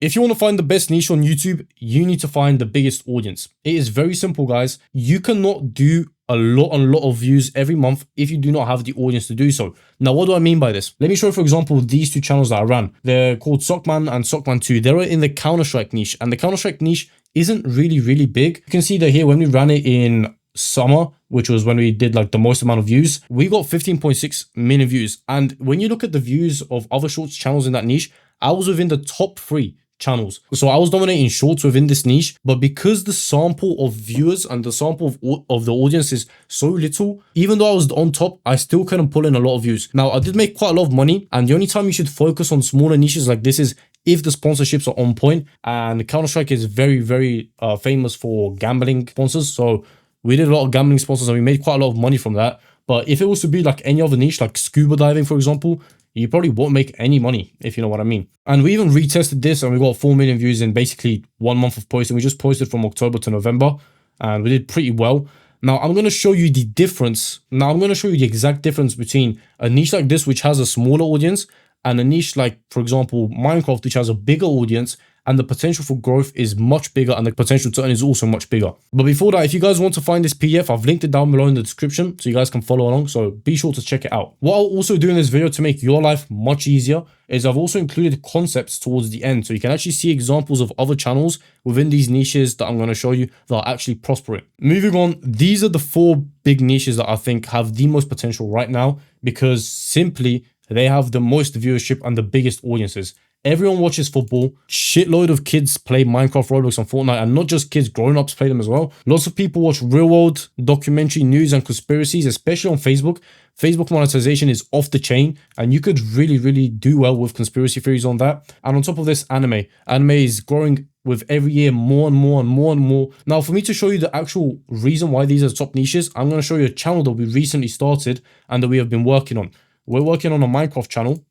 If you want to find the best niche on YouTube, you need to find the biggest audience. It is very simple, guys. You cannot do a lot of views every month if you do not have the audience to do so. Now, what do I mean by this? Let me show you, for example, these two channels that I ran. They're called Sockman and Sockman 2. They're in the Counter-Strike niche, and the Counter-Strike niche isn't really big. You can see that here when we ran it in summer, which was when we did like the most amount of views, we got 15.6 million views. And when you look at the views of other shorts channels in that niche, I was within the top 3 channels. So I was dominating shorts within this niche, but because the sample of viewers and the sample of the audience is so little, even though I was on top, I still couldn't pull in a lot of views. Now, I did make quite a lot of money, and the only time you should focus on smaller niches like this is if the sponsorships are on point. And Counter-Strike is very famous for gambling sponsors. So we did a lot of gambling sponsors and we made quite a lot of money from that. But if it was to be like any other niche, like scuba diving, for example, you probably won't make any money, if you know what I mean. And we even retested this and we got 4 million views in basically 1 month of posting. We just posted from October to November and we did pretty well. Now, I'm going to show you the difference. Now, I'm going to show you the exact difference between a niche like this, which has a smaller audience, and a niche like, for example, Minecraft, which has a bigger audience, and the potential for growth is much bigger and the potential to earn is also much bigger. But before that, if you guys want to find this PDF, I've linked it down below in the description so you guys can follow along. So be sure to check it out. What I'll also do in this video to make your life much easier is I've also included concepts towards the end. So you can actually see examples of other channels within these niches that I'm going to show you that are actually prospering. Moving on, these are the 4 big niches that I think have the most potential right now because simply they have the most viewership and the biggest audiences. Everyone watches football. Shitload of kids play Minecraft, Roblox, and Fortnite, and not just kids, grown-ups play them as well. Lots of people watch real-world documentary news and conspiracies, especially on Facebook. Facebook monetization is off the chain, and you could really do well with conspiracy theories on that. And on top of this, anime. Anime is growing with every year more and more. Now, for me to show you the actual reason why these are top niches, I'm going to show you a channel that we recently started and that we have been working on. We're working on a Minecraft channel,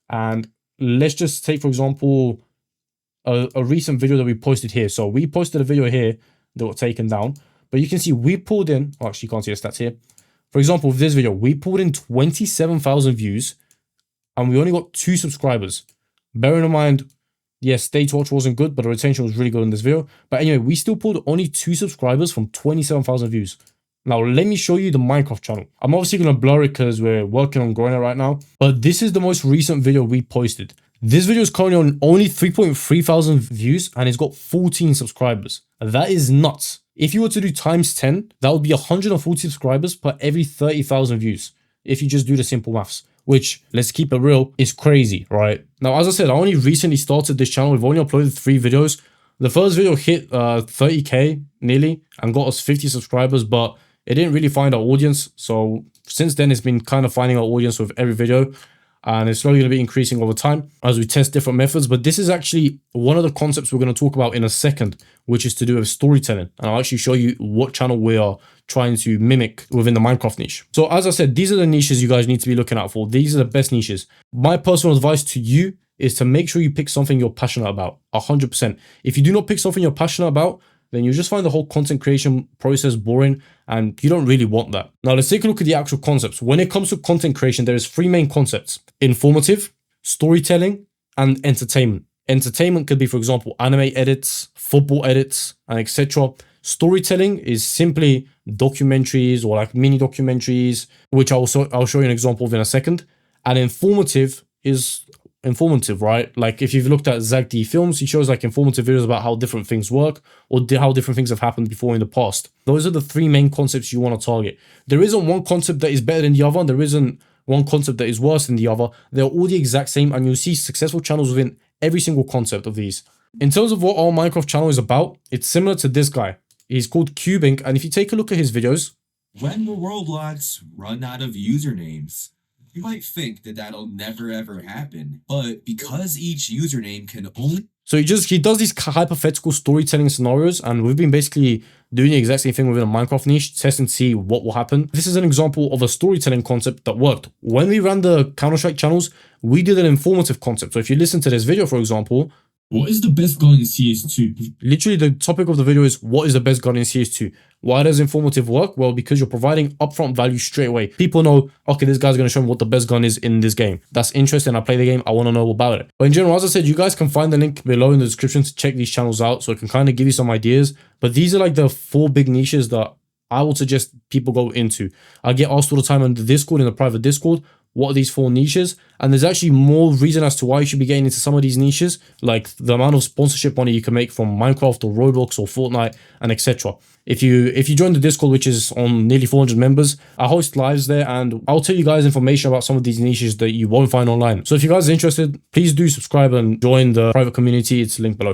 and let's just take, for example, a recent video that we posted here. So we posted a video here that got taken down, but you can see we pulled in, oh, actually you can't see the stats here. For example, with this video, we pulled in 27,000 views and we only got 2 subscribers. Bearing in mind, yes, data watch wasn't good, but the retention was really good in this video. But anyway, we still pulled only 2 subscribers from 27,000 views. Now, let me show you the Minecraft channel. I'm obviously going to blur it because we're working on growing it right now. But this is the most recent video we posted. This video is currently on only 3.3 thousand views and it's got 14 subscribers. That is nuts. If you were to do times 10, that would be 140 subscribers per every 30,000 views. If you just do the simple maths, which, let's keep it real, is crazy, right? Now, as I said, I only recently started this channel. We've only uploaded 3 videos. The first video hit 30K nearly and got us 50 subscribers, but it didn't really find our audience. So since then, it's been kind of finding our audience with every video. And it's slowly going to be increasing over time as we test different methods. But this is actually one of the concepts we're going to talk about in a second, which is to do with storytelling. And I'll actually show you what channel we are trying to mimic within the Minecraft niche. So as I said, these are the niches you guys need to be looking out for. These are the best niches. My personal advice to you is to make sure you pick something you're passionate about, 100%. If you do not pick something you're passionate about, then you just find the whole content creation process boring and you don't really want that. Now, let's take a look at the actual concepts. When it comes to content creation, there is 3 main concepts: informative, storytelling, and entertainment. Entertainment could be, for example, anime edits, football edits, and etc. Storytelling is simply documentaries or like mini documentaries, which I'll show you an example of in a second. And informative is informative, right? Like if you've looked at ZagD Films, he shows like informative videos about how different things work or how different things have happened before in the past. Those are the 3 main concepts you want to target. There isn't one concept that is better than the other, and there isn't one concept that is worse than the other. They're all the exact same, and you'll see successful channels within every single concept of these. In terms of what our Minecraft channel is about, it's similar to this guy. He's called CubeInk, and if you take a look at his videos, when will Roblox run out of usernames? You might think that that'll never ever happen, but because each username can only... So he does these hypothetical storytelling scenarios, and we've been basically doing the exact same thing within a Minecraft niche, test and see what will happen. This is an example of a storytelling concept that worked. When we ran the Counter-Strike channels, we did an informative concept. So if you listen to this video, for example, What is the best gun in CS2? Literally, the topic of the video is what is the best gun in CS2? Why does informative work? Well, because you're providing upfront value straight away. People know, okay, this guy's going to show me what the best gun is in this game. That's interesting. I play the game. I want to know about it. But in general, as I said, you guys can find the link below in the description to check these channels out, so it can kind of give you some ideas. But these are like the 4 big niches that I would suggest people go into. I get asked all the time on the Discord, in the private Discord, what are these 4 niches? And there's actually more reason as to why you should be getting into some of these niches, like the amount of sponsorship money you can make from Minecraft or Roblox or Fortnite and etc. If you join the Discord, which is on nearly 400 members, I host lives there and I'll tell you guys information about some of these niches that you won't find online. So if you guys are interested, please do subscribe and join the private community. It's linked below.